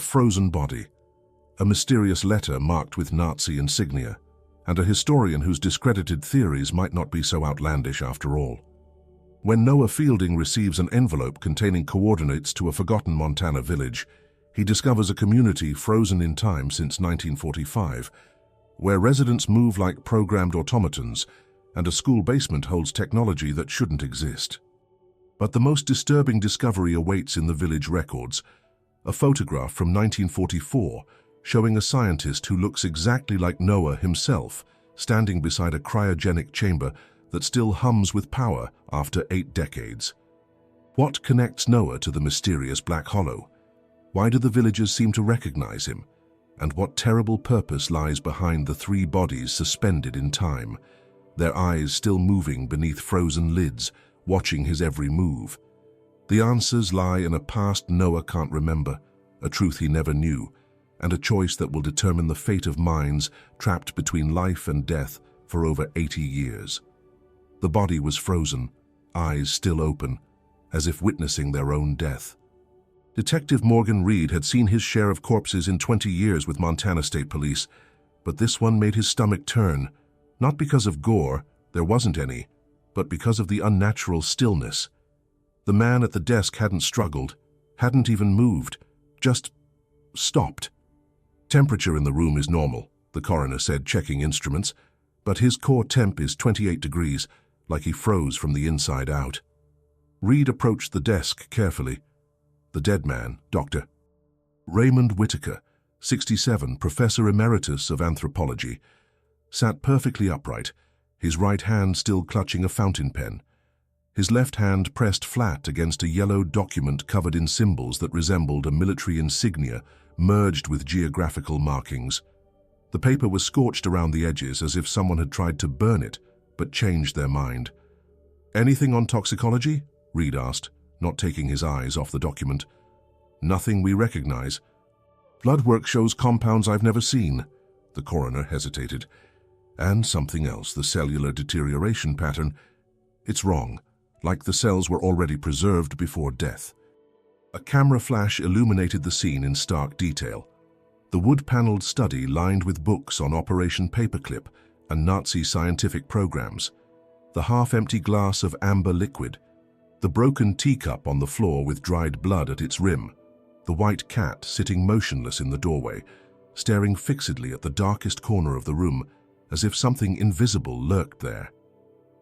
Frozen body, a mysterious letter marked with Nazi insignia, and a historian whose discredited theories might not be so outlandish after all. When Noah Fielding receives an envelope containing coordinates to a forgotten Montana village, he discovers a community frozen in time since 1945, where residents move like programmed automatons, and a school basement holds technology that shouldn't exist. But the most disturbing discovery awaits in the village records, a photograph from 1944 showing a scientist who looks exactly like Noah himself, standing beside a cryogenic chamber that still hums with power after 8 decades. What connects Noah to the mysterious Black Hollow? Why do the villagers seem to recognize him? And what terrible purpose lies behind the 3 bodies suspended in time, their eyes still moving beneath frozen lids, watching his every move? The answers lie in a past Noah can't remember, a truth he never knew, and a choice that will determine the fate of minds trapped between life and death for over 80 years. The body was frozen, eyes still open, as if witnessing their own death. Detective Morgan Reed had seen his share of corpses in 20 years with Montana State Police, but this one made his stomach turn, not because of gore, there wasn't any, but because of the unnatural stillness. The man at the desk hadn't struggled, hadn't even moved, just stopped. Temperature in the room is normal, the coroner said, checking instruments, but his core temp is 28 degrees, like he froze from the inside out. Reed approached the desk carefully. The dead man, Dr. Raymond Whitaker, 67, Professor Emeritus of Anthropology, sat perfectly upright, his right hand still clutching a fountain pen. His left hand pressed flat against a yellow document covered in symbols that resembled a military insignia merged with geographical markings. The paper was scorched around the edges as if someone had tried to burn it, but changed their mind. "Anything on toxicology?" Reed asked, not taking his eyes off the document. "Nothing we recognize. Blood work shows compounds I've never seen." The coroner hesitated. "And something else, the cellular deterioration pattern. It's wrong, like the cells were already preserved before death." A camera flash illuminated the scene in stark detail. The wood-paneled study lined with books on Operation Paperclip and Nazi scientific programs. The half-empty glass of amber liquid. The broken teacup on the floor with dried blood at its rim. The white cat sitting motionless in the doorway, staring fixedly at the darkest corner of the room, as if something invisible lurked there.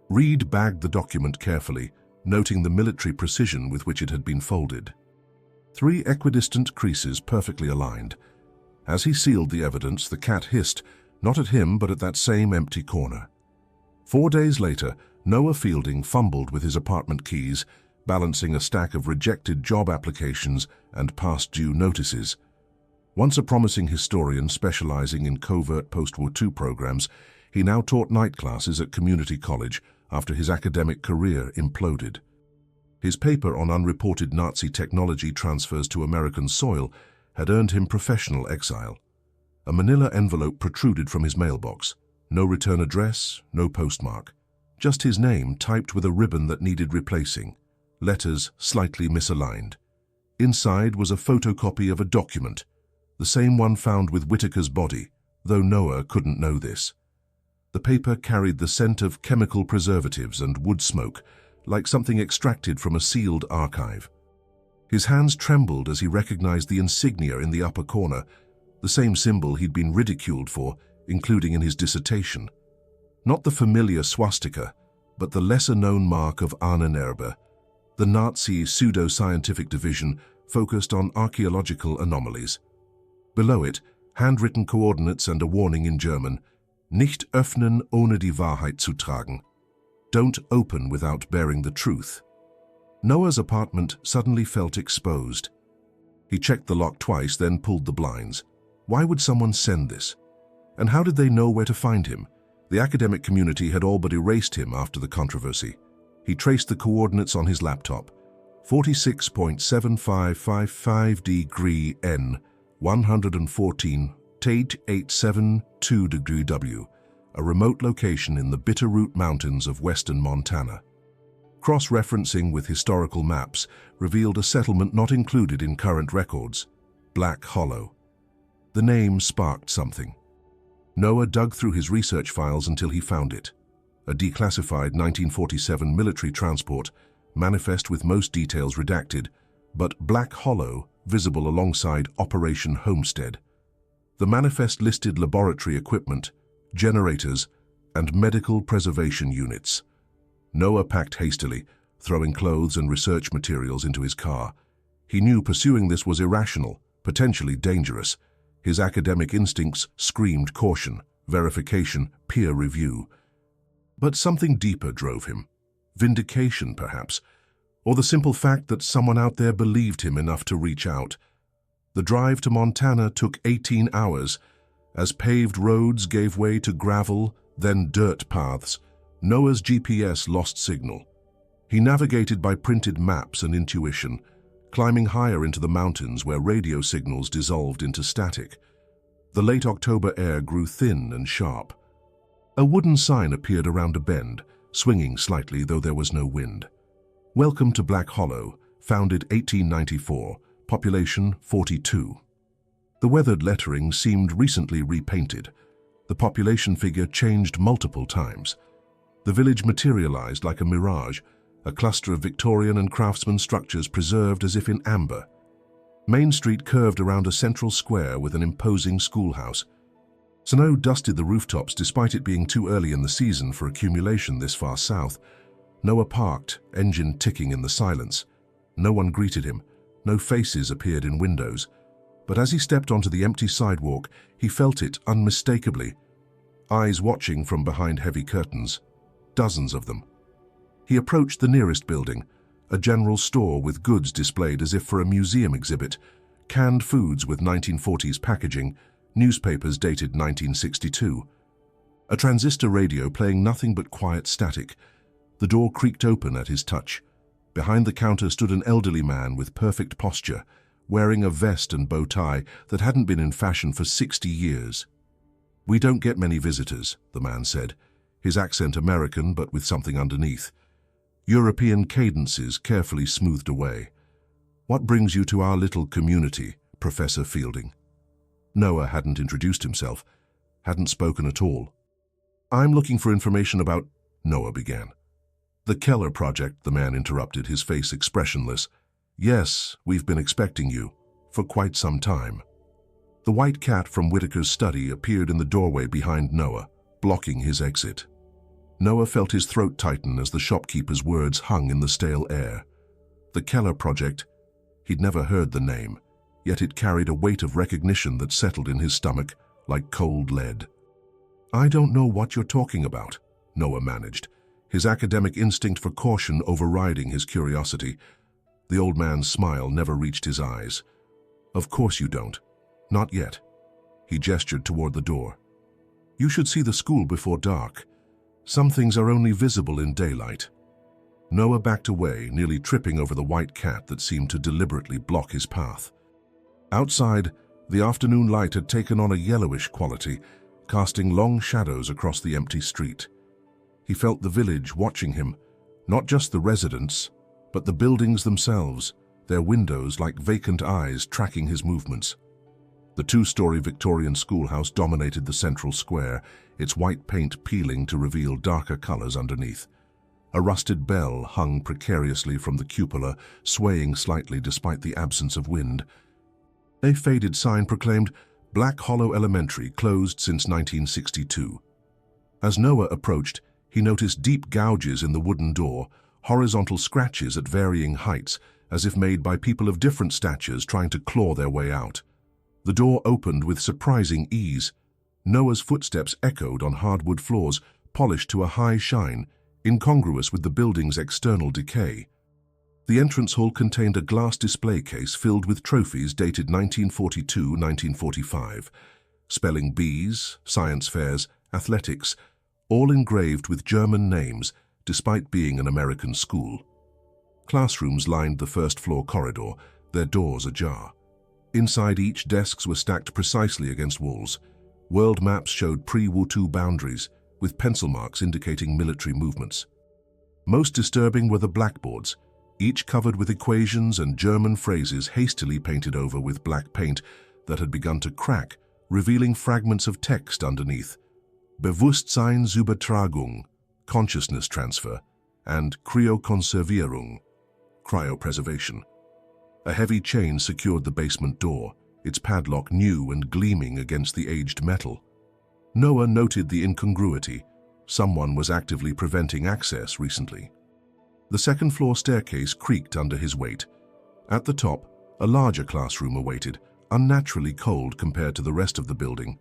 Reed bagged the document carefully, noting the military precision with which it had been folded. 3 equidistant creases perfectly aligned. As he sealed the evidence, the cat hissed, not at him but at that same empty corner. 4 days later, Noah Fielding fumbled with his apartment keys, balancing a stack of rejected job applications and past-due notices. Once a promising historian specializing in covert post-War II programs, he now taught night classes at community college after his academic career imploded. His paper on unreported Nazi technology transfers to American soil had earned him professional exile. A manila envelope protruded from his mailbox. No return address, no postmark. Just his name typed with a ribbon that needed replacing. Letters slightly misaligned. Inside was a photocopy of a document, the same one found with Whitaker's body, though Noah couldn't know this. The paper carried the scent of chemical preservatives and wood smoke, like something extracted from a sealed archive. His hands trembled as he recognized the insignia in the upper corner, the same symbol he'd been ridiculed for, including in his dissertation. Not the familiar swastika, but the lesser-known mark of Ahnenerbe. The Nazi pseudo-scientific division focused on archaeological anomalies. Below it, handwritten coordinates and a warning in German, "Nicht öffnen ohne die Wahrheit zu tragen." Don't open without bearing the truth. Noah's apartment suddenly felt exposed. He checked the lock twice, then pulled the blinds. Why would someone send this? And how did they know where to find him? The academic community had all but erased him after the controversy. He traced the coordinates on his laptop. 46.7555 degree N, 114, 872 degree W, a remote location in the Bitterroot Mountains of western Montana. Cross-referencing with historical maps revealed a settlement not included in current records. Black Hollow. The name sparked something. Noah dug through his research files until he found it. A declassified 1947 military transport, manifest with most details redacted, but Black Hollow visible alongside Operation Homestead. The manifest listed laboratory equipment, generators, and medical preservation units. Noah packed hastily, throwing clothes and research materials into his car. He knew pursuing this was irrational, potentially dangerous. His academic instincts screamed caution, verification, peer review. But something deeper drove him. Vindication, perhaps, or the simple fact that someone out there believed him enough to reach out. The drive to Montana took 18 hours. As paved roads gave way to gravel, then dirt paths, Noah's GPS lost signal. He navigated by printed maps and intuition, climbing higher into the mountains where radio signals dissolved into static. The late October air grew thin and sharp. A wooden sign appeared around a bend, swinging slightly though there was no wind. Welcome to Black Hollow, founded 1894, population 42. The weathered lettering seemed recently repainted. The population figure changed multiple times. The village materialized like a mirage, a cluster of Victorian and craftsman structures preserved as if in amber. Main Street curved around a central square with an imposing schoolhouse. Snow dusted the rooftops despite it being too early in the season for accumulation this far south. Noah parked, engine ticking in the silence. No one greeted him. No faces appeared in windows. But as he stepped onto the empty sidewalk, he felt it unmistakably. Eyes watching from behind heavy curtains. Dozens of them. He approached the nearest building, a general store with goods displayed as if for a museum exhibit, canned foods with 1940s packaging, newspapers dated 1962. A transistor radio playing nothing but quiet static. The door creaked open at his touch. Behind the counter stood an elderly man with perfect posture, wearing a vest and bow tie that hadn't been in fashion for 60 years. "We don't get many visitors," the man said, his accent American but with something underneath. European cadences carefully smoothed away. "What brings you to our little community, Professor Fielding?" Noah hadn't introduced himself, hadn't spoken at all. "I'm looking for information about," Noah began. "The Keller Project," the man interrupted, his face expressionless. "Yes, we've been expecting you, for quite some time." The white cat from Whitaker's study appeared in the doorway behind Noah, blocking his exit. Noah felt his throat tighten as the shopkeeper's words hung in the stale air. The Keller Project. He'd never heard the name, yet it carried a weight of recognition that settled in his stomach like cold lead. "I don't know what you're talking about," Noah managed, his academic instinct for caution overriding his curiosity. The old man's smile never reached his eyes. "Of course you don't. Not yet." He gestured toward the door. "You should see the school before dark. Some things are only visible in daylight." Noah backed away, nearly tripping over the white cat that seemed to deliberately block his path. Outside, the afternoon light had taken on a yellowish quality, casting long shadows across the empty street. He felt the village watching him, not just the residents, but the buildings themselves, their windows like vacant eyes tracking his movements. The two-story Victorian schoolhouse dominated the central square, its white paint peeling to reveal darker colors underneath. A rusted bell hung precariously from the cupola, swaying slightly despite the absence of wind. A faded sign proclaimed, "Black Hollow Elementary, closed since 1962. As Noah approached, he noticed deep gouges in the wooden door, horizontal scratches at varying heights, as if made by people of different statures trying to claw their way out. The door opened with surprising ease. Noah's footsteps echoed on hardwood floors, polished to a high shine, incongruous with the building's external decay. The entrance hall contained a glass display case filled with trophies dated 1942-1945, spelling bees, science fairs, athletics, all engraved with German names, despite being an American school. Classrooms lined the first-floor corridor, their doors ajar. Inside each, desks were stacked precisely against walls. World maps showed pre-Wutu boundaries, with pencil marks indicating military movements. Most disturbing were the blackboards, each covered with equations and German phrases hastily painted over with black paint that had begun to crack, revealing fragments of text underneath. Bewusstseinsübertragung, consciousness transfer, and Cryokonservierung, cryopreservation. A heavy chain secured the basement door, its padlock new and gleaming against the aged metal. Noah noted the incongruity. Someone was actively preventing access recently. The second-floor staircase creaked under his weight. At the top, a larger classroom awaited, unnaturally cold compared to the rest of the building.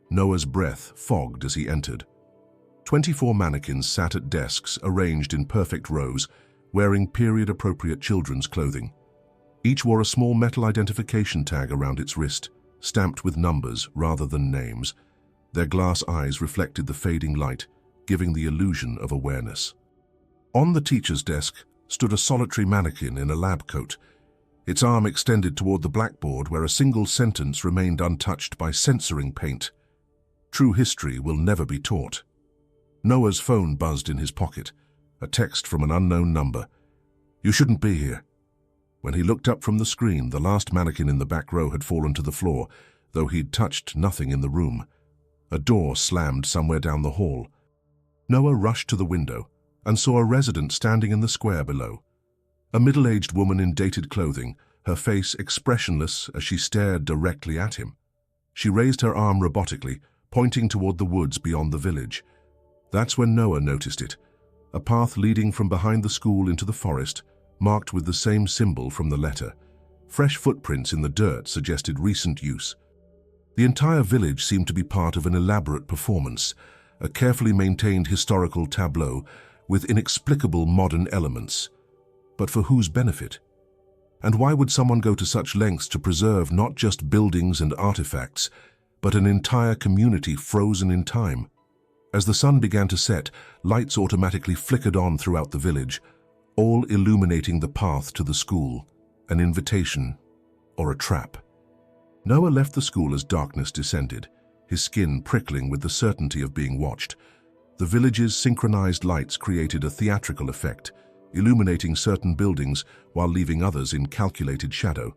Noah's breath fogged as he entered. 24 mannequins sat at desks arranged in perfect rows, wearing period-appropriate children's clothing. Each wore a small metal identification tag around its wrist, stamped with numbers rather than names. Their glass eyes reflected the fading light, giving the illusion of awareness. On the teacher's desk stood a solitary mannequin in a lab coat, its arm extended toward the blackboard where a single sentence remained untouched by censoring paint. True history will never be taught. Noah's phone buzzed in his pocket, a text from an unknown number. "You shouldn't be here." When he looked up from the screen, the last mannequin in the back row had fallen to the floor, though he'd touched nothing in the room. A door slammed somewhere down the hall. Noah rushed to the window and saw a resident standing in the square below. A middle-aged woman in dated clothing, her face expressionless as she stared directly at him. She raised her arm robotically, pointing toward the woods beyond the village. That's when Noah noticed it, a path leading from behind the school into the forest, marked with the same symbol from the letter. Fresh footprints in the dirt suggested recent use. The entire village seemed to be part of an elaborate performance, a carefully maintained historical tableau with inexplicable modern elements. But for whose benefit? And why would someone go to such lengths to preserve not just buildings and artifacts, but an entire community frozen in time? As the sun began to set, lights automatically flickered on throughout the village, all illuminating the path to the school, an invitation or a trap. Noah left the school as darkness descended, his skin prickling with the certainty of being watched. The village's synchronized lights created a theatrical effect, illuminating certain buildings while leaving others in calculated shadow.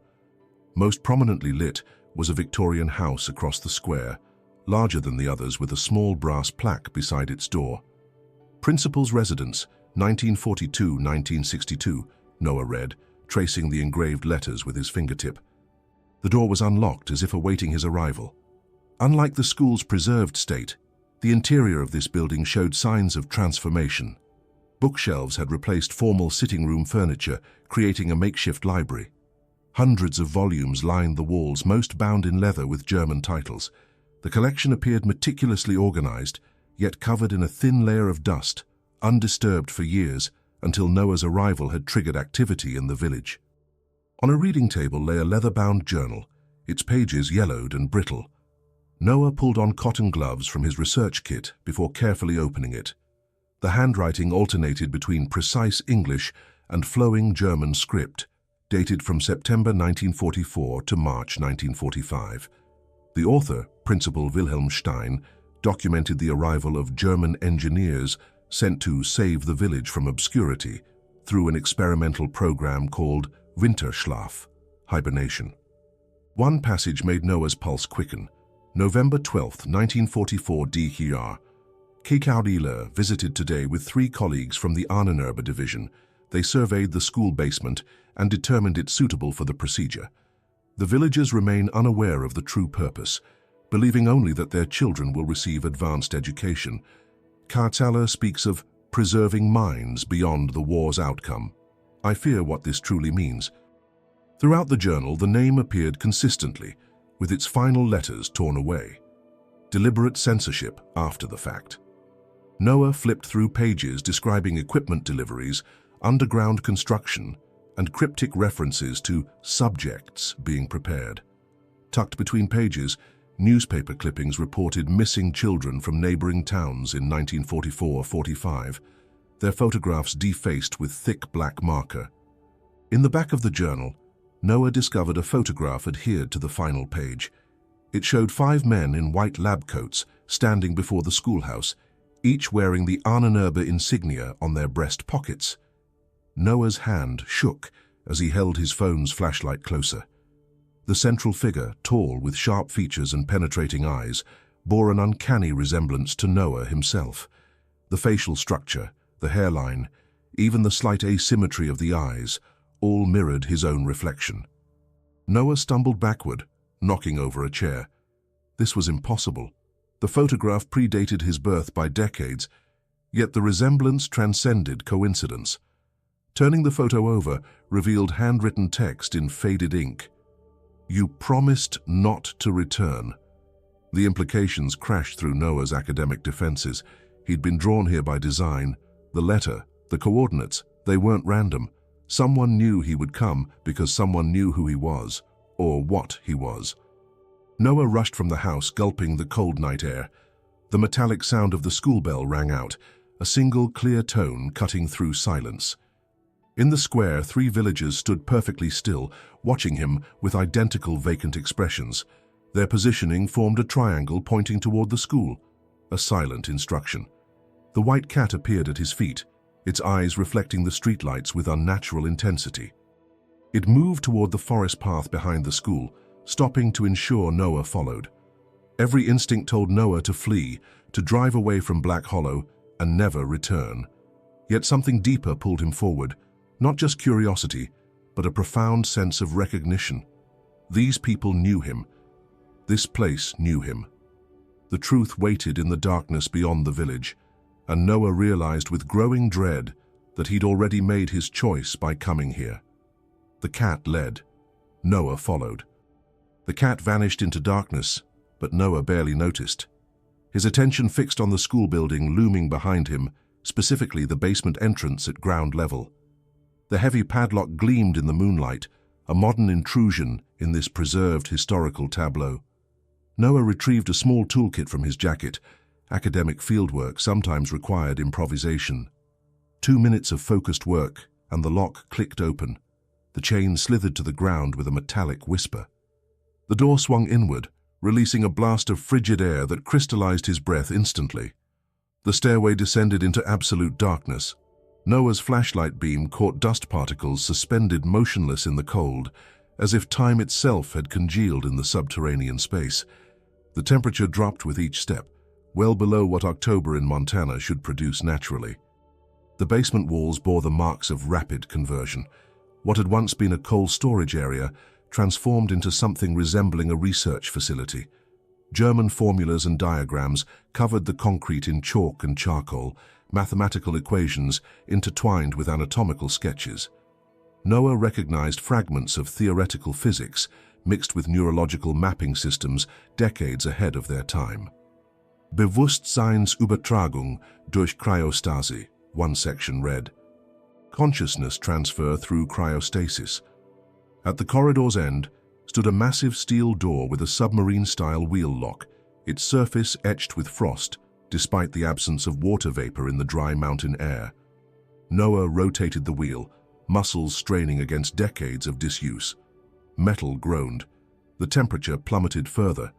Most prominently lit was a Victorian house across the square, larger than the others with a small brass plaque beside its door. Principal's Residence, 1942-1962, Noah read, tracing the engraved letters with his fingertip. The door was unlocked as if awaiting his arrival. Unlike the school's preserved state, the interior of this building showed signs of transformation. Bookshelves had replaced formal sitting room furniture, creating a makeshift library. Hundreds of volumes lined the walls, most bound in leather with German titles. The collection appeared meticulously organized, yet covered in a thin layer of dust, undisturbed for years, until Noah's arrival had triggered activity in the village. On a reading table lay a leather-bound journal, its pages yellowed and brittle. Noah pulled on cotton gloves from his research kit before carefully opening it. The handwriting alternated between precise English and flowing German script, dated from September 1944 to March 1945. The author, Principal Wilhelm Stein, documented the arrival of German engineers sent to save the village from obscurity through an experimental program called Winterschlaf, hibernation. One passage made Noah's pulse quicken. November 12, 1944 DHR. Kikaudila visited today with 3 colleagues from the Ahnenerbe division. They surveyed the school basement and determined it suitable for the procedure. The villagers remain unaware of the true purpose, believing only that their children will receive advanced education. Kartala speaks of preserving minds beyond the war's outcome. I fear what this truly means. Throughout the journal, the name appeared consistently, with its final letters torn away. Deliberate censorship after the fact. Noah flipped through pages describing equipment deliveries, underground construction, and cryptic references to subjects being prepared. Tucked between pages, newspaper clippings reported missing children from neighboring towns in 1944-45, their photographs defaced with thick black marker. In the back of the journal, Noah discovered a photograph adhered to the final page. It showed 5 men in white lab coats standing before the schoolhouse, each wearing the Ahnenerbe insignia on their breast pockets. Noah's hand shook as he held his phone's flashlight closer. The central figure, tall with sharp features and penetrating eyes, bore an uncanny resemblance to Noah himself. The facial structure, the hairline, even the slight asymmetry of the eyes, all mirrored his own reflection. Noah stumbled backward, knocking over a chair. This was impossible. The photograph predated his birth by decades, yet the resemblance transcended coincidence. Turning the photo over revealed handwritten text in faded ink. "You promised not to return." The implications crashed through Noah's academic defenses. He'd been drawn here by design. The letter, the coordinates, they weren't random. Someone knew he would come because someone knew who he was, or what he was. Noah rushed from the house, gulping the cold night air. The metallic sound of the school bell rang out, a single clear tone cutting through silence. In the square, 3 villagers stood perfectly still, watching him with identical vacant expressions. Their positioning formed a triangle pointing toward the school, a silent instruction. The white cat appeared at his feet, its eyes reflecting the streetlights with unnatural intensity. It moved toward the forest path behind the school, stopping to ensure Noah followed. Every instinct told Noah to flee, to drive away from Black Hollow and never return. Yet something deeper pulled him forward, not just curiosity, but a profound sense of recognition. These people knew him. This place knew him. The truth waited in the darkness beyond the village, and Noah realized with growing dread that he'd already made his choice by coming here. The cat led. Noah followed. The cat vanished into darkness, but Noah barely noticed. His attention fixed on the school building looming behind him, specifically the basement entrance at ground level. The heavy padlock gleamed in the moonlight, a modern intrusion in this preserved historical tableau. Noah retrieved a small toolkit from his jacket. Academic fieldwork sometimes required improvisation. 2 minutes of focused work, and the lock clicked open. The chain slithered to the ground with a metallic whisper. The door swung inward, releasing a blast of frigid air that crystallized his breath instantly. The stairway descended into absolute darkness. Noah's flashlight beam caught dust particles suspended motionless in the cold, as if time itself had congealed in the subterranean space. The temperature dropped with each step, well below what October in Montana should produce naturally. The basement walls bore the marks of rapid conversion. What had once been a cold storage area transformed into something resembling a research facility. German formulas and diagrams covered the concrete in chalk and charcoal, mathematical equations intertwined with anatomical sketches. Noah recognized fragments of theoretical physics mixed with neurological mapping systems decades ahead of their time. Bewusstseinsübertragung durch Cryostase, one section read. Consciousness transfer through cryostasis. At the corridor's end stood a massive steel door with a submarine-style wheel lock, its surface etched with frost, despite the absence of water vapor in the dry mountain air. Noah rotated the wheel, muscles straining against decades of disuse. Metal groaned. The temperature plummeted further.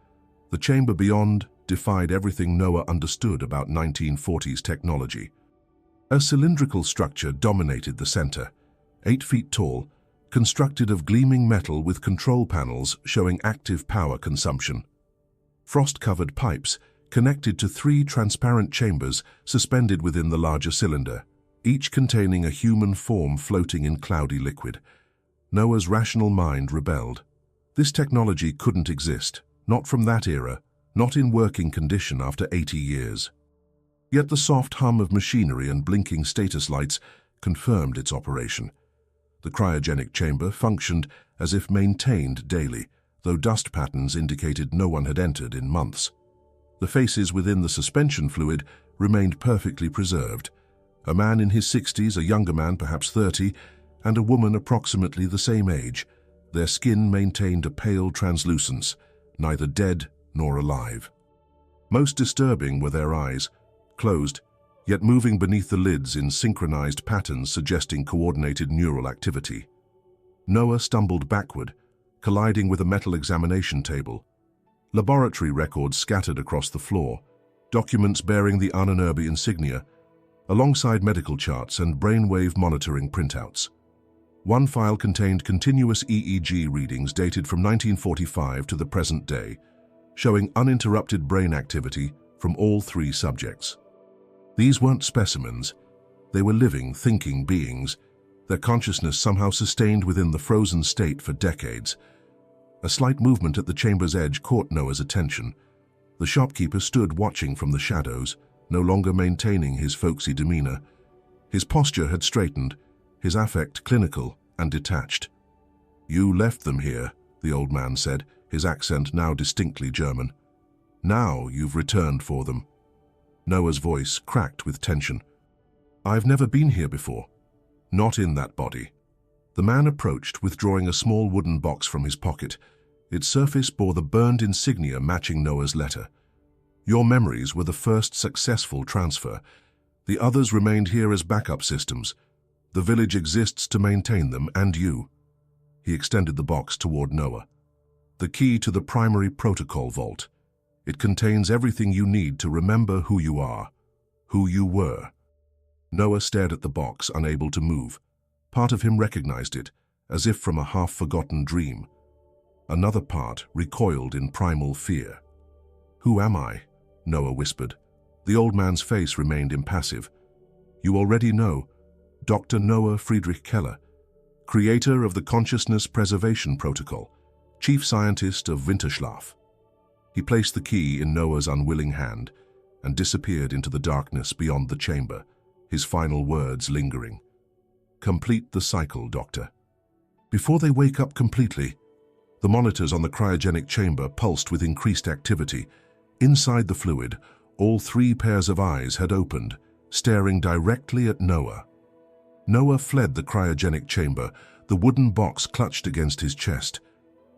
The chamber beyond defied everything Noah understood about 1940s technology. A cylindrical structure dominated the center, 8 feet tall, constructed of gleaming metal with control panels showing active power consumption. Frost-covered pipes connected to 3 transparent chambers suspended within the larger cylinder, each containing a human form floating in cloudy liquid. Noah's rational mind rebelled. This technology couldn't exist, not from that era, not in working condition after 80 years. Yet the soft hum of machinery and blinking status lights confirmed its operation. The cryogenic chamber functioned as if maintained daily, though dust patterns indicated no one had entered in months. The faces within the suspension fluid remained perfectly preserved. A man in his 60s, a younger man perhaps 30, and a woman approximately the same age. Their skin maintained a pale translucence, neither dead nor alive. Most disturbing were their eyes, closed, yet moving beneath the lids in synchronized patterns suggesting coordinated neural activity. Noah stumbled backward, colliding with a metal examination table. Laboratory records scattered across the floor, documents bearing the Ahnenerbe insignia. alongside medical charts and brainwave monitoring printouts. One file contained continuous EEG readings dated from 1945 to the present day, showing uninterrupted brain activity from all three subjects. These weren't specimens. They were living, thinking beings, their consciousness somehow sustained within the frozen state for decades. A slight movement at the chamber's edge caught Noah's attention. The shopkeeper stood watching from the shadows, no longer maintaining his folksy demeanor. His posture had straightened, his affect clinical and detached. "You left them here," the old man said, his accent now distinctly German. "Now you've returned for them." Noah's voice cracked with tension. "I've never been here before. Not in that body." The man approached, withdrawing a small wooden box from his pocket. Its surface bore the burned insignia matching Noah's letter. "Your memories were the first successful transfer. The others remained here as backup systems. The village exists to maintain them, and you." He extended the box toward Noah. "The key to the primary protocol vault. It contains everything you need to remember who you are, who you were." Noah stared at the box, unable to move. Part of him recognized it, as if from a half-forgotten dream. Another part recoiled in primal fear. "Who am I?" Noah whispered. The old man's face remained impassive. "You already know. Dr. Noah Friedrich Keller, creator of the Consciousness Preservation Protocol, chief scientist of Winterschlaf." He placed the key in Noah's unwilling hand and disappeared into the darkness beyond the chamber, his final words lingering. "Complete the cycle, Doctor." Before they wake up completely, the monitors on the cryogenic chamber pulsed with increased activity. Inside the fluid, all three pairs of eyes had opened, staring directly at Noah. Noah fled the cryogenic chamber, the wooden box clutched against his chest.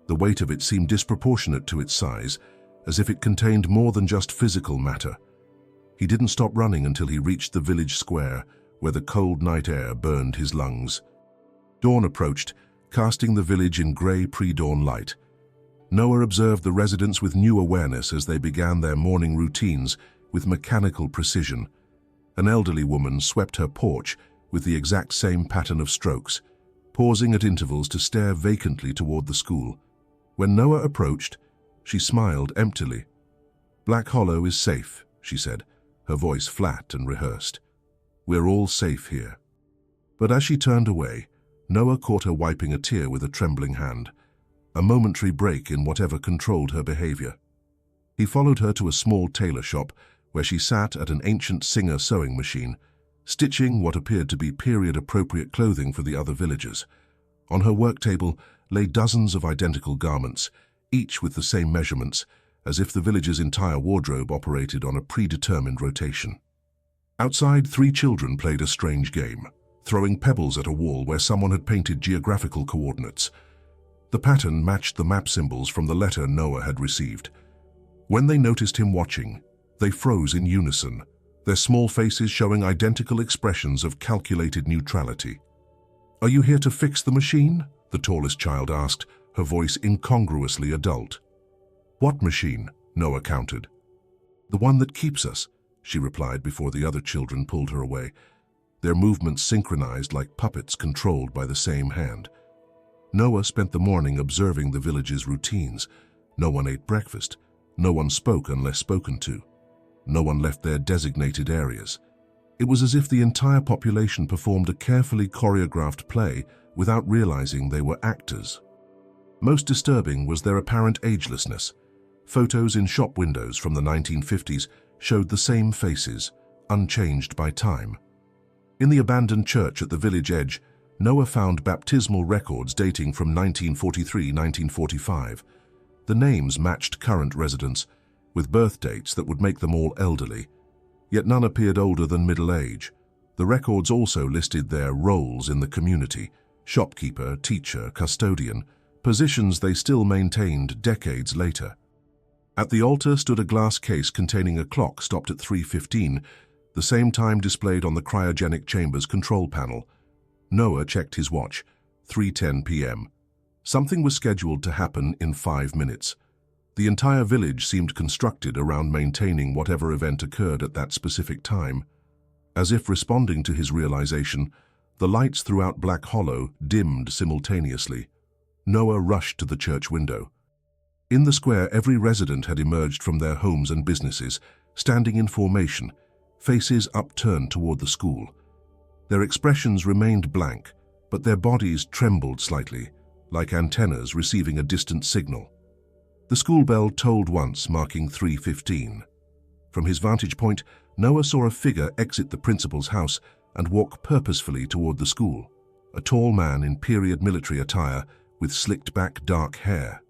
The weight of it seemed disproportionate to its size, as if it contained more than just physical matter. He didn't stop running until he reached the village square, where the cold night air burned his lungs. Dawn approached, casting the village in grey pre-dawn light. Noah observed the residents with new awareness as they began their morning routines with mechanical precision. An elderly woman swept her porch with the exact same pattern of strokes, pausing at intervals to stare vacantly toward the school. When Noah approached, she smiled emptily. "Black Hollow is safe," she said, her voice flat and rehearsed. "We're all safe here." But as she turned away, Noah caught her wiping a tear with a trembling hand, a momentary break in whatever controlled her behavior. He followed her to a small tailor shop where she sat at an ancient Singer sewing machine, stitching what appeared to be period-appropriate clothing for the other villagers. On her work table lay dozens of identical garments, each with the same measurements, as if the village's entire wardrobe operated on a predetermined rotation. Outside, three children played a strange game, throwing pebbles at a wall where someone had painted geographical coordinates. The pattern matched the map symbols from the letter Noah had received. When they noticed him watching, they froze in unison, their small faces showing identical expressions of calculated neutrality. "Are you here to fix the machine?" the tallest child asked, her voice incongruously adult. "What machine?" Noah countered. "The one that keeps us," she replied before the other children pulled her away, their movements synchronized like puppets controlled by the same hand. Noah spent the morning observing the village's routines. No one ate breakfast. No one spoke unless spoken to. No one left their designated areas. It was as if the entire population performed a carefully choreographed play without realizing they were actors. Most disturbing was their apparent agelessness. Photos in shop windows from the 1950s showed the same faces, unchanged by time. In the abandoned church at the village edge, Noah found baptismal records dating from 1943-1945. The names matched current residents, with birth dates that would make them all elderly, yet none appeared older than middle age. The records also listed their roles in the community: shopkeeper, teacher, custodian, positions they still maintained decades later. At the altar stood a glass case containing a clock stopped at 3:15, the same time displayed on the cryogenic chamber's control panel. Noah checked his watch, 3:10 p.m. Something was scheduled to happen in 5 minutes. The entire village seemed constructed around maintaining whatever event occurred at that specific time. As if responding to his realization, the lights throughout Black Hollow dimmed simultaneously. Noah rushed to the church window. In the square, every resident had emerged from their homes and businesses, standing in formation, faces upturned toward the school. Their expressions remained blank, but their bodies trembled slightly, like antennas receiving a distant signal. The school bell tolled once, marking 3:15. From his vantage point, Noah saw a figure exit the principal's house and walk purposefully toward the school, a tall man in period military attire with slicked-back dark hair.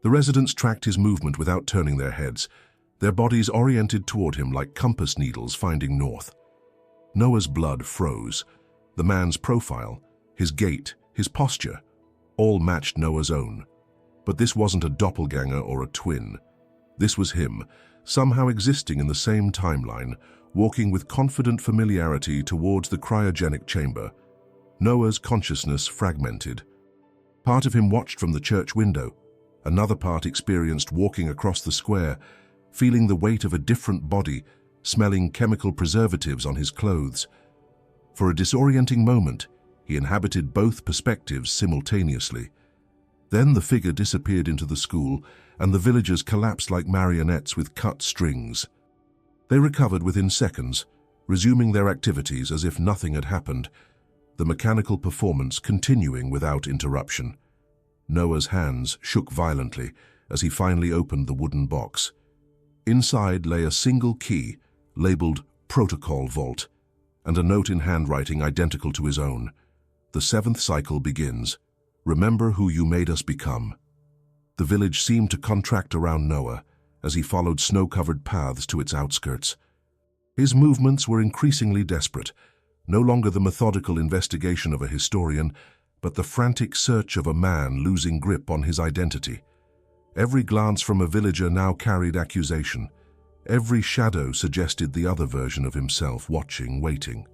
The residents tracked his movement without turning their heads, their bodies oriented toward him like compass needles finding north. Noah's blood froze. The man's profile, his gait, his posture, all matched Noah's own. But this wasn't a doppelganger or a twin. This was him, somehow existing in the same timeline, walking with confident familiarity towards the cryogenic chamber. Noah's consciousness fragmented. Part of him watched from the church window. Another part experienced walking across the square, feeling the weight of a different body, smelling chemical preservatives on his clothes. For a disorienting moment, he inhabited both perspectives simultaneously. Then the figure disappeared into the school, and the villagers collapsed like marionettes with cut strings. They recovered within seconds, resuming their activities as if nothing had happened, the mechanical performance continuing without interruption. Noah's hands shook violently as he finally opened the wooden box. Inside lay a single key, labeled Protocol Vault, and a note in handwriting identical to his own. The 7th cycle begins. Remember who you made us become. The village seemed to contract around Noah as he followed snow-covered paths to its outskirts. His movements were increasingly desperate, no longer the methodical investigation of a historian, but the frantic search of a man losing grip on his identity. Every glance from a villager now carried accusation. Every shadow suggested the other version of himself, watching, waiting.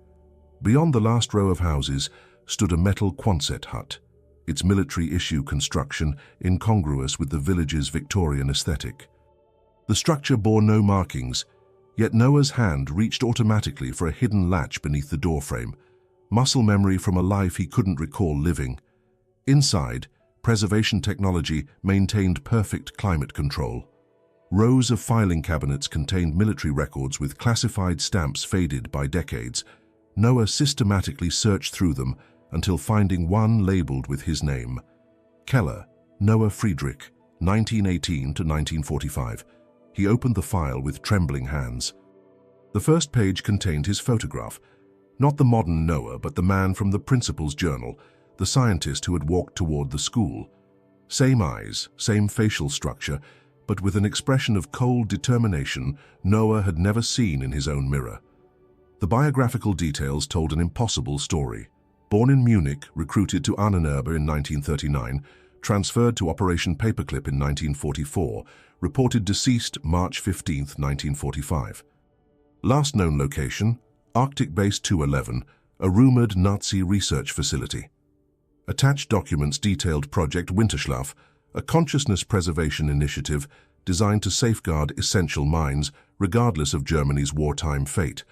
Beyond the last row of houses stood a metal Quonset hut, its military-issue construction incongruous with the village's Victorian aesthetic. The structure bore no markings, yet Noah's hand reached automatically for a hidden latch beneath the doorframe, muscle memory from a life he couldn't recall living. Inside, preservation technology maintained perfect climate control. Rows of filing cabinets contained military records with classified stamps faded by decades. Noah systematically searched through them until finding one labeled with his name. Keller, Noah Friedrich, 1918 to 1945. He opened the file with trembling hands. The first page contained his photograph, not the modern Noah, but the man from the principal's journal, the scientist who had walked toward the school. Same eyes, same facial structure, but with an expression of cold determination Noah had never seen in his own mirror. The biographical details told an impossible story. Born in Munich, recruited to Ahnenerbe in 1939, transferred to Operation Paperclip in 1944, reported deceased March 15, 1945. Last known location, Arctic Base 211, a rumored Nazi research facility. Attached documents detailed Project Winterschlaf, a consciousness preservation initiative designed to safeguard essential minds regardless of Germany's wartime fate.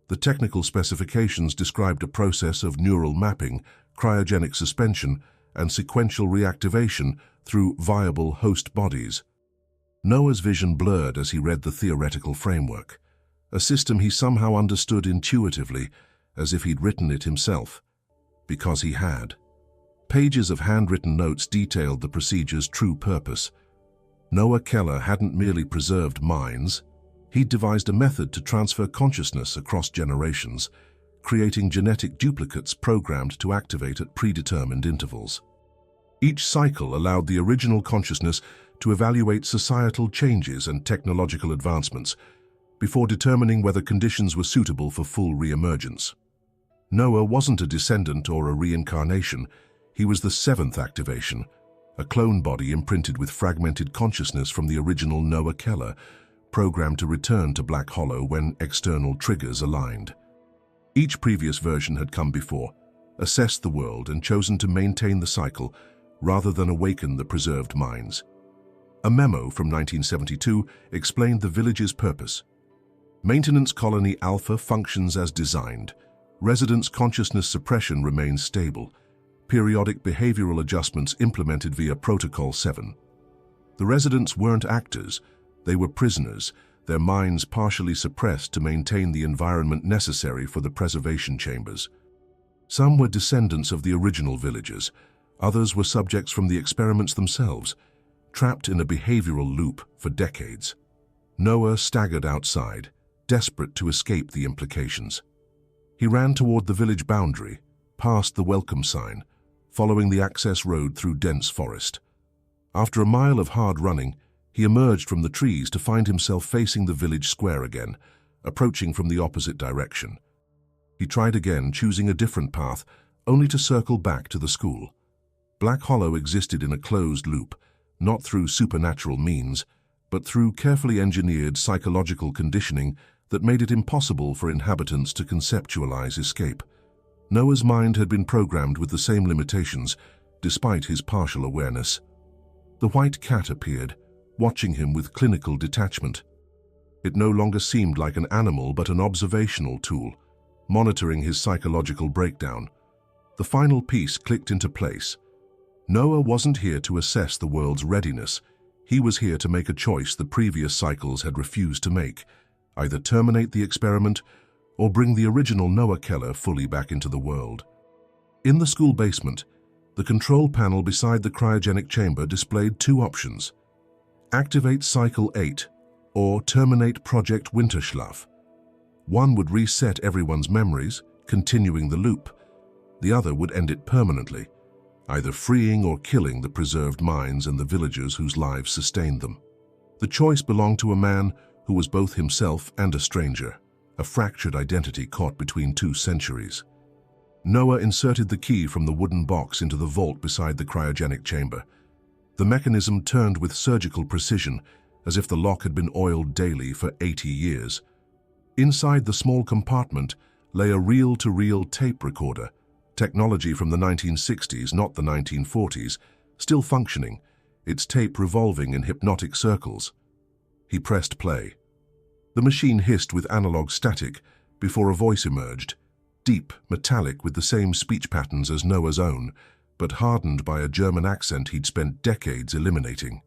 The technical specifications described a process of neural mapping, cryogenic suspension, and sequential reactivation through viable host bodies. Noah's vision blurred as he read the theoretical framework, a system he somehow understood intuitively, as if he'd written it himself. Because he had. Pages of handwritten notes detailed the procedure's true purpose. Noah Keller hadn't merely preserved minds, he'd devised a method to transfer consciousness across generations, creating genetic duplicates programmed to activate at predetermined intervals. Each cycle allowed the original consciousness to evaluate societal changes and technological advancements before determining whether conditions were suitable for full re-emergence. Noah wasn't a descendant or a reincarnation. He was the 7th activation, a clone body imprinted with fragmented consciousness from the original Noah Keller, programmed to return to Black Hollow when external triggers aligned. Each previous version had come before, assessed the world, and chosen to maintain the cycle rather than awaken the preserved minds. A memo from 1972 explained the village's purpose. Maintenance Colony Alpha functions as designed. Residents' consciousness suppression remains stable. Periodic behavioral adjustments implemented via Protocol 7. The residents weren't actors, they were prisoners, their minds partially suppressed to maintain the environment necessary for the preservation chambers. Some were descendants of the original villagers, others were subjects from the experiments themselves, trapped in a behavioral loop for decades. Noah staggered outside, desperate to escape the implications. He ran toward the village boundary, past the welcome sign, following the access road through dense forest. After a mile of hard running, he emerged from the trees to find himself facing the village square again, approaching from the opposite direction. He tried again, choosing a different path, only to circle back to the school. Black Hollow existed in a closed loop, not through supernatural means, but through carefully engineered psychological conditioning that made it impossible for inhabitants to conceptualize escape. Noah's mind had been programmed with the same limitations, despite his partial awareness. The white cat appeared, watching him with clinical detachment. It no longer seemed like an animal but an observational tool, monitoring his psychological breakdown. The final piece clicked into place. Noah wasn't here to assess the world's readiness. He was here to make a choice the previous cycles had refused to make, either terminate the experiment or bring the original Noah Keller fully back into the world. In the school basement, the control panel beside the cryogenic chamber displayed two options: activate Cycle 8 or terminate Project Winterschlaf. One would reset everyone's memories, continuing the loop. The other would end it permanently, either freeing or killing the preserved minds and the villagers whose lives sustained them. The choice belonged to a man who was both himself and a stranger, a fractured identity caught between two centuries. Noah inserted the key from the wooden box into the vault beside the cryogenic chamber. The mechanism turned with surgical precision, as if the lock had been oiled daily for 80 years. Inside the small compartment lay a reel-to-reel tape recorder, technology from the 1960s, not the 1940s, still functioning, its tape revolving in hypnotic circles. He pressed play. The machine hissed with analog static before a voice emerged, deep, metallic, with the same speech patterns as Noah's own, but hardened by a German accent he'd spent decades eliminating.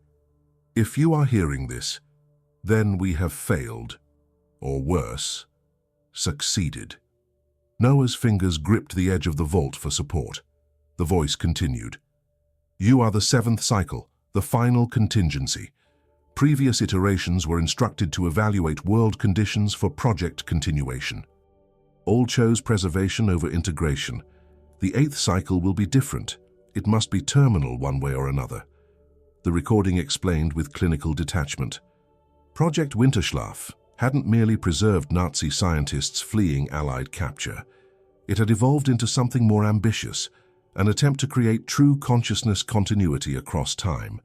If you are hearing this, then we have failed, or worse, succeeded. Noah's fingers gripped the edge of the vault for support. The voice continued. You are the seventh cycle, the final contingency. Previous iterations were instructed to evaluate world conditions for project continuation. All chose preservation over integration. The eighth cycle will be different. It must be terminal one way or another. The recording explained with clinical detachment. Project Winterschlaf hadn't merely preserved Nazi scientists fleeing Allied capture. It had evolved into something more ambitious, an attempt to create true consciousness continuity across time.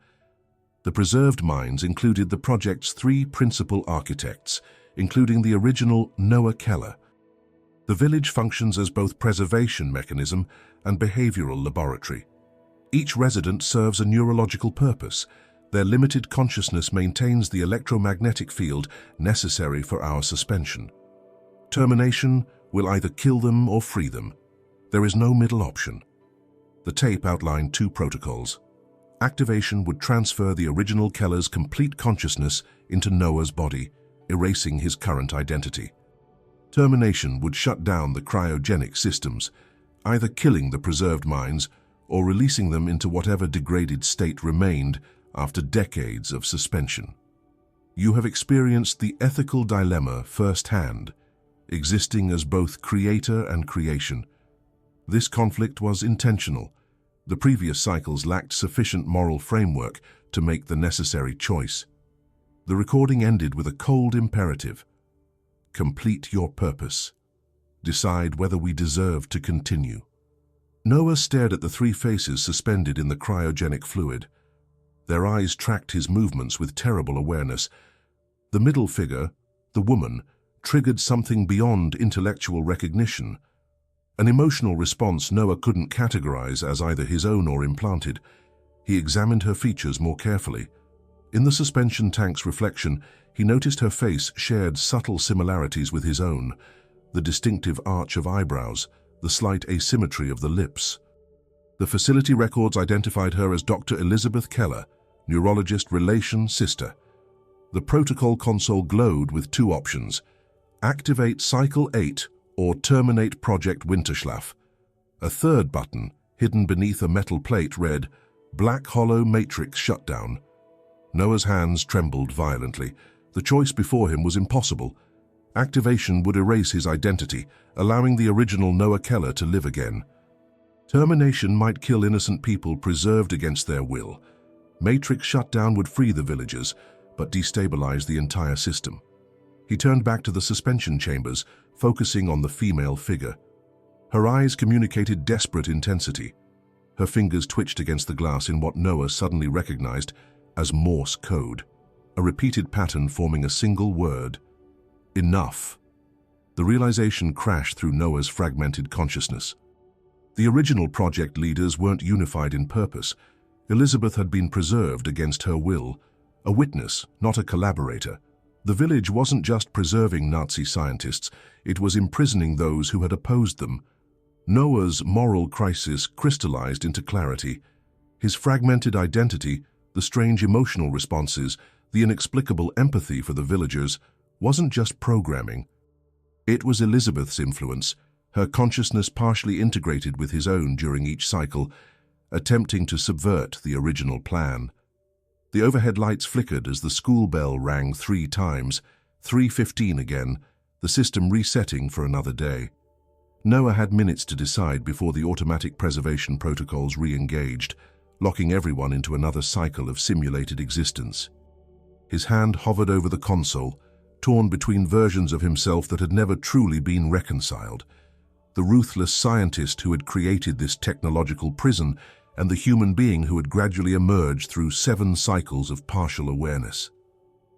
The preserved minds included the project's three principal architects, including the original Noah Keller. The village functions as both preservation mechanism and behavioral laboratory. Each resident serves a neurological purpose. Their limited consciousness maintains the electromagnetic field necessary for our suspension. Termination will either kill them or free them. There is no middle option. The tape outlined two protocols. Activation would transfer the original Keller's complete consciousness into Noah's body, erasing his current identity. Termination would shut down the cryogenic systems, either killing the preserved minds or releasing them into whatever degraded state remained after decades of suspension. You have experienced the ethical dilemma firsthand, existing as both creator and creation. This conflict was intentional. The previous cycles lacked sufficient moral framework to make the necessary choice. The recording ended with a cold imperative. Complete your purpose. Decide whether we deserve to continue. Noah stared at the three faces suspended in the cryogenic fluid. Their eyes tracked his movements with terrible awareness. The middle figure, the woman, triggered something beyond intellectual recognition. An emotional response Noah couldn't categorize as either his own or implanted. He examined her features more carefully. In the suspension tank's reflection, he noticed her face shared subtle similarities with his own, the distinctive arch of eyebrows, the slight asymmetry of the lips. The facility records identified her as Dr. Elizabeth Keller, neurologist relation sister. The protocol console glowed with two options: activate Cycle 8 or terminate Project Winterschlaf. A third button, hidden beneath a metal plate, read, Black Hollow Matrix Shutdown. Noah's hands trembled violently. The choice before him was impossible. Activation would erase his identity, allowing the original Noah Keller to live again. Termination might kill innocent people preserved against their will. Matrix Shutdown would free the villagers, but destabilize the entire system. He turned back to the suspension chambers, focusing on the female figure. Her eyes communicated desperate intensity. Her fingers twitched against the glass in what Noah suddenly recognized as Morse code, a repeated pattern forming a single word: enough. The realization crashed through Noah's fragmented consciousness. The original project leaders weren't unified in purpose. Elizabeth had been preserved against her will, a witness, not a collaborator. The village wasn't just preserving Nazi scientists, it was imprisoning those who had opposed them. Noah's moral crisis crystallized into clarity. His fragmented identity, the strange emotional responses, the inexplicable empathy for the villagers, wasn't just programming. It was Elizabeth's influence, her consciousness partially integrated with his own during each cycle, attempting to subvert the original plan. The overhead lights flickered as the school bell rang 3 times, 3:15 again, the system resetting for another day. Noah had minutes to decide before the automatic preservation protocols re-engaged, locking everyone into another cycle of simulated existence. His hand hovered over the console, torn between versions of himself that had never truly been reconciled. The ruthless scientist who had created this technological prison and the human being who had gradually emerged through 7 cycles of partial awareness.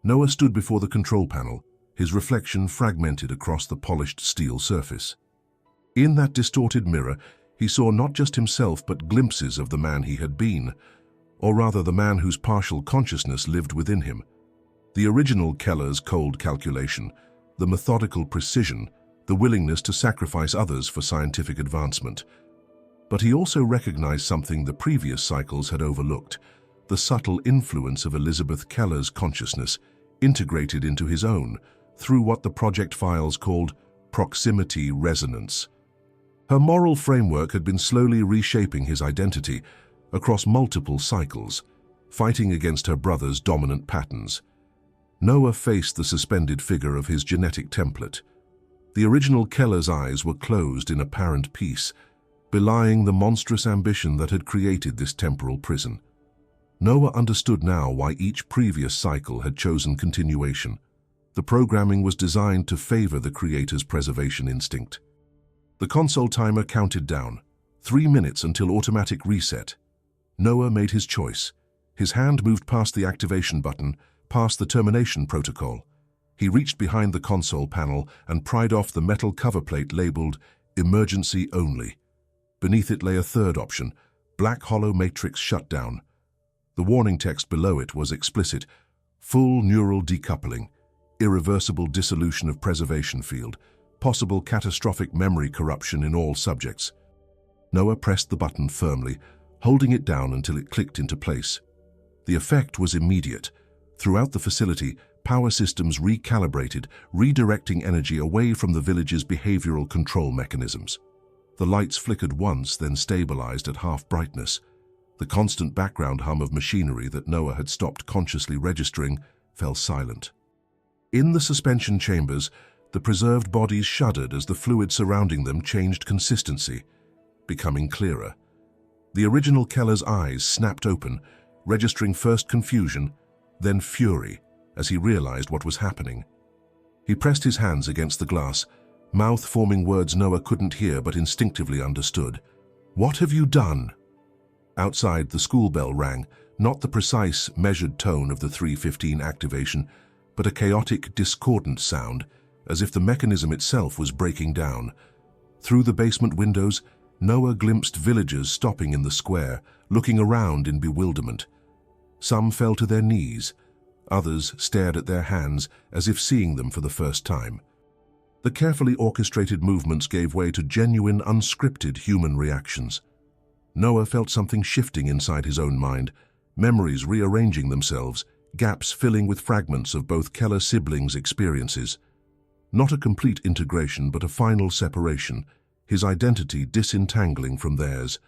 Noah stood before the control panel, his reflection fragmented across the polished steel surface. In that distorted mirror, he saw not just himself but glimpses of the man he had been, or rather the man whose partial consciousness lived within him. The original Keller's cold calculation, the methodical precision, the willingness to sacrifice others for scientific advancement. But he also recognized something the previous cycles had overlooked: the subtle influence of Elizabeth Keller's consciousness, integrated into his own, through what the project files called proximity resonance. Her moral framework had been slowly reshaping his identity across multiple cycles, fighting against her brother's dominant patterns. Noah faced the suspended figure of his genetic template. The original Keller's eyes were closed in apparent peace, belying the monstrous ambition that had created this temporal prison. Noah understood now why each previous cycle had chosen continuation. The programming was designed to favor the creator's preservation instinct. The console timer counted down, 3 minutes until automatic reset. Noah made his choice. His hand moved past the activation button, past the termination protocol. He reached behind the console panel and pried off the metal cover plate labeled Emergency Only. Beneath it lay a third option, Black Hollow Matrix Shutdown. The warning text below it was explicit: full neural decoupling, irreversible dissolution of preservation field, possible catastrophic memory corruption in all subjects. Noah pressed the button firmly, holding it down until it clicked into place. The effect was immediate. Throughout the facility, power systems recalibrated, redirecting energy away from the village's behavioral control mechanisms. The lights flickered once, then stabilized at half brightness. The constant background hum of machinery that Noah had stopped consciously registering fell silent. In the suspension chambers, the preserved bodies shuddered as the fluid surrounding them changed consistency, becoming clearer. The original Keller's eyes snapped open, registering first confusion, then fury, as he realized what was happening. He pressed his hands against the glass, mouth forming words Noah couldn't hear but instinctively understood. "What have you done?" Outside, the school bell rang, not the precise, measured tone of the 3:15 activation, but a chaotic, discordant sound, as if the mechanism itself was breaking down. Through the basement windows, Noah glimpsed villagers stopping in the square, looking around in bewilderment. Some fell to their knees, Others stared at their hands as if seeing them for the first time. The carefully orchestrated movements gave way to genuine, unscripted human reactions. Noah felt something shifting inside his own mind, memories rearranging themselves, gaps filling with fragments of both Keller siblings' experiences. Not a complete integration, but a final separation, his identity disentangling from theirs.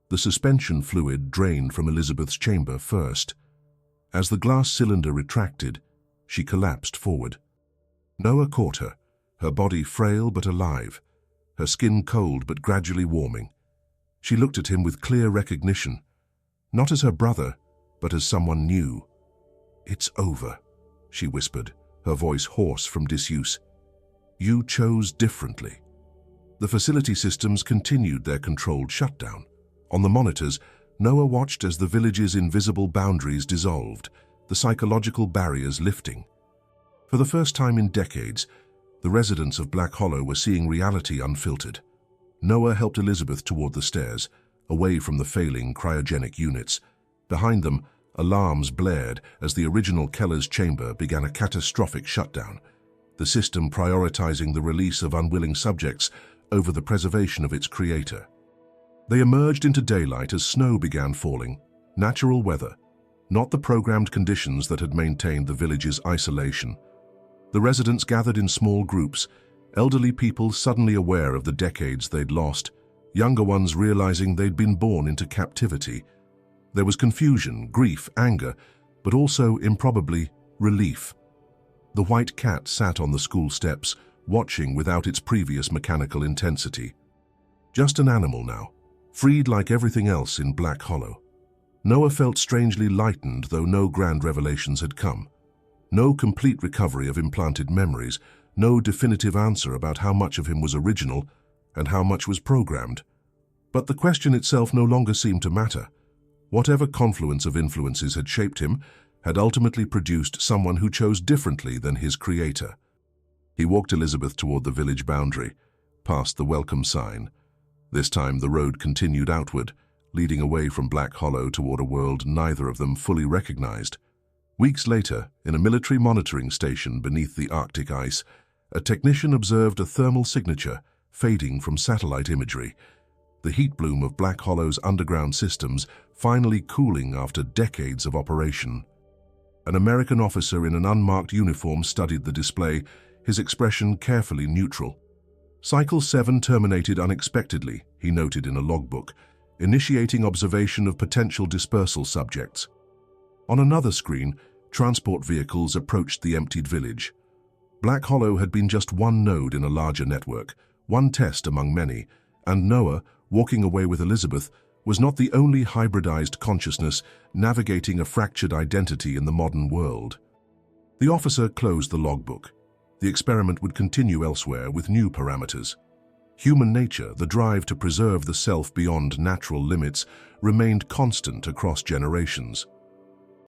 The suspension fluid drained from Elizabeth's chamber first. As the glass cylinder retracted, she collapsed forward. Noah caught her body frail but alive, her skin cold but gradually warming. She looked at him with clear recognition, not as her brother, but as someone new. "It's over," she whispered, her voice hoarse from disuse. "You chose differently." The facility systems continued their controlled shutdown. On the monitors, Noah watched as the village's invisible boundaries dissolved, the psychological barriers lifting. For the first time in decades, the residents of Black Hollow were seeing reality unfiltered. Noah helped Elizabeth toward the stairs, away from the failing cryogenic units. Behind them, alarms blared as the original Keller's chamber began a catastrophic shutdown, the system prioritizing the release of unwilling subjects over the preservation of its creator. They emerged into daylight as snow began falling, natural weather, not the programmed conditions that had maintained the village's isolation. The residents gathered in small groups, elderly people suddenly aware of the decades they'd lost, younger ones realizing they'd been born into captivity. There was confusion, grief, anger, but also, improbably, relief. The white cat sat on the school steps, watching without its previous mechanical intensity. Just an animal now, freed like everything else in Black Hollow. Noah felt strangely lightened, though no grand revelations had come. No complete recovery of implanted memories, no definitive answer about how much of him was original and how much was programmed. But the question itself no longer seemed to matter. Whatever confluence of influences had shaped him had ultimately produced someone who chose differently than his creator. He walked Elizabeth toward the village boundary, past the welcome sign. This time the road continued outward, leading away from Black Hollow toward a world neither of them fully recognized. Weeks later, in a military monitoring station beneath the Arctic ice, a technician observed a thermal signature fading from satellite imagery, the heat bloom of Black Hollow's underground systems finally cooling after decades of operation. An American officer in an unmarked uniform studied the display, his expression carefully neutral. Cycle 7 terminated unexpectedly, he noted in a logbook, initiating observation of potential dispersal subjects. On another screen, transport vehicles approached the emptied village. Black Hollow had been just one node in a larger network, one test among many, and Noah, walking away with Elizabeth, was not the only hybridized consciousness navigating a fractured identity in the modern world. The officer closed the logbook. The experiment would continue elsewhere with new parameters. Human nature, the drive to preserve the self beyond natural limits, remained constant across generations.